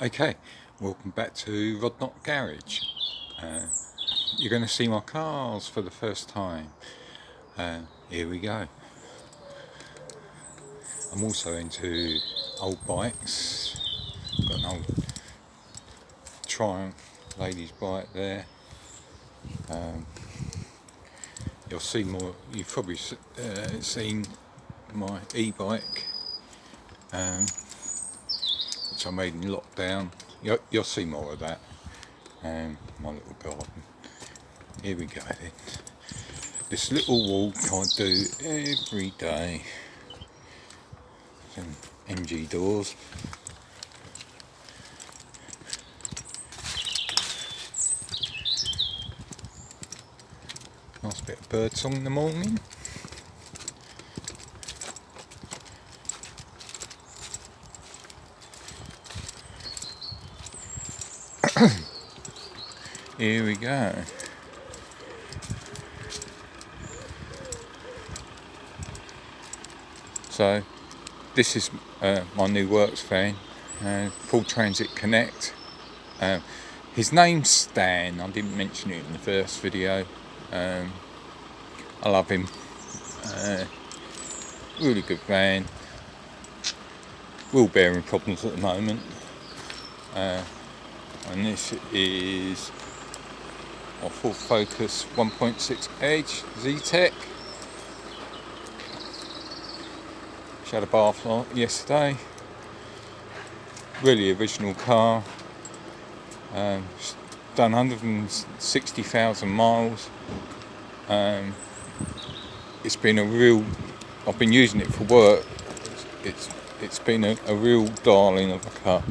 Okay, welcome back to Rod Knot Garage. You're going to see my cars for the first time. Here we go. I'm also into old bikes. Got an old Triumph ladies bike there. You'll see more. You've probably seen my e-bike, which I made in lockdown. You'll see more of that. My little garden. Here we go then. This little walk I do every day. Some MG doors. Nice bit of birdsong in the morning. Here we go. So this is my new works van, Full Transit Connect. His name's Stan. I didn't mention it in the first video. I love him. Really good van. Wheel bearing problems at the moment. And this is my Ford Focus 1.6 Edge Z-Tech. She had a bath yesterday. Really original car. Done 160,000 miles. It's been a real. I've been using it for work. It's been a real darling of a car.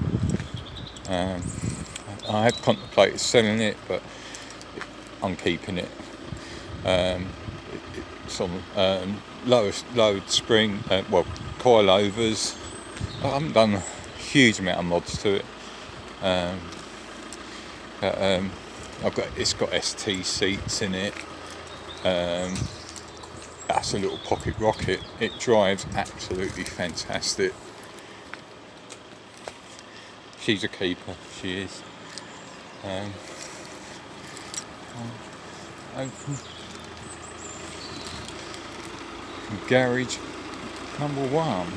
I had contemplated selling it, but I'm keeping it. It's on load spring, coilovers. I haven't done a huge amount of mods to it. It's got ST seats in it. That's a little pocket rocket. It drives absolutely fantastic. She's a keeper, she is. Open. Garage number 1.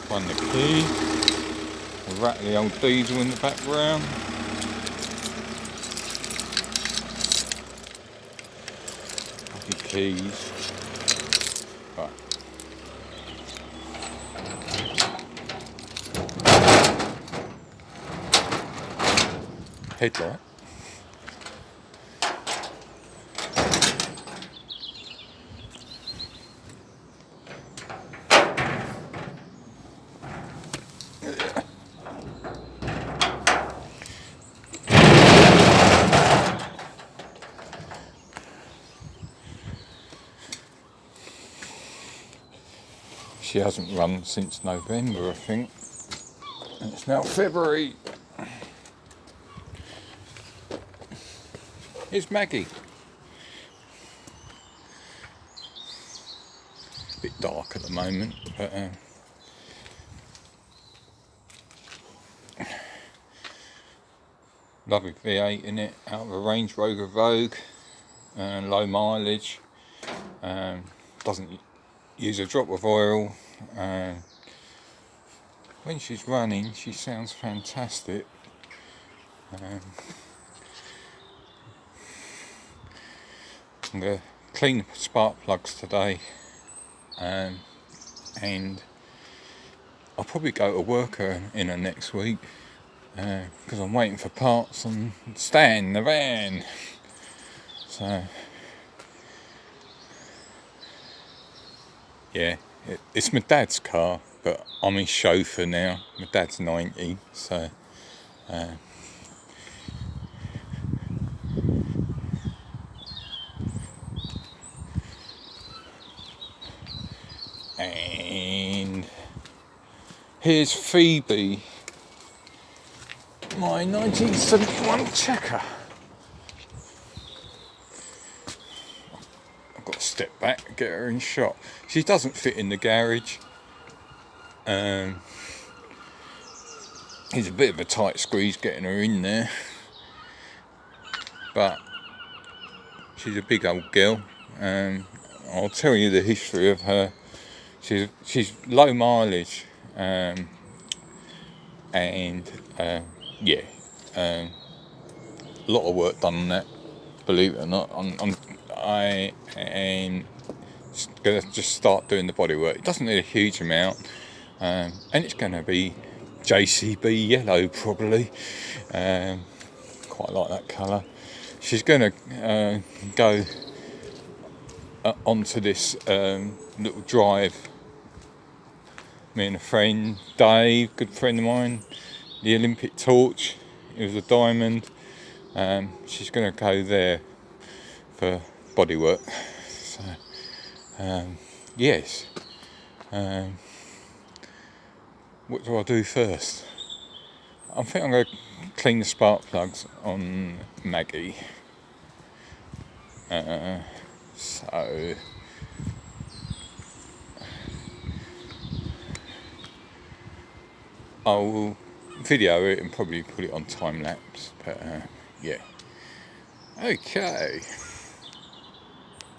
Find the key. The rattly old diesel in the background. The keys. Right. Headlight. She hasn't run since November, I think. And it's now February. Here's Maggie. A bit dark at the moment, but lovely V8 in it, out of a Range Rover Vogue, low mileage, doesn't use a drop of oil. When she's running, she sounds fantastic. I'm going to clean the spark plugs today, and I'll probably go to work in her next week, because I'm waiting for parts on Stan, the van. So yeah, it's my dad's car, but I'm his chauffeur now. My dad's 90, so and here's Phoebe, my 1971 Checker. step back and get her in shot. She doesn't fit in the garage. It's a bit of a tight squeeze getting her in there, but she's a big old girl. I'll tell you the history of her. She's low mileage, and yeah, a lot of work done on that. Believe it or not, I am gonna just start doing the body work. It doesn't need a huge amount, and it's gonna be JCB yellow probably. Quite like that colour. She's gonna go onto this little drive. Me and a friend, Dave, good friend of mine, the Olympic torch. It was a diamond. She's gonna go there for body work. So yes. What do I do first? I think I'm going to clean the spark plugs on Maggie. So I'll video it and probably put it on time lapse. But yeah. Okay.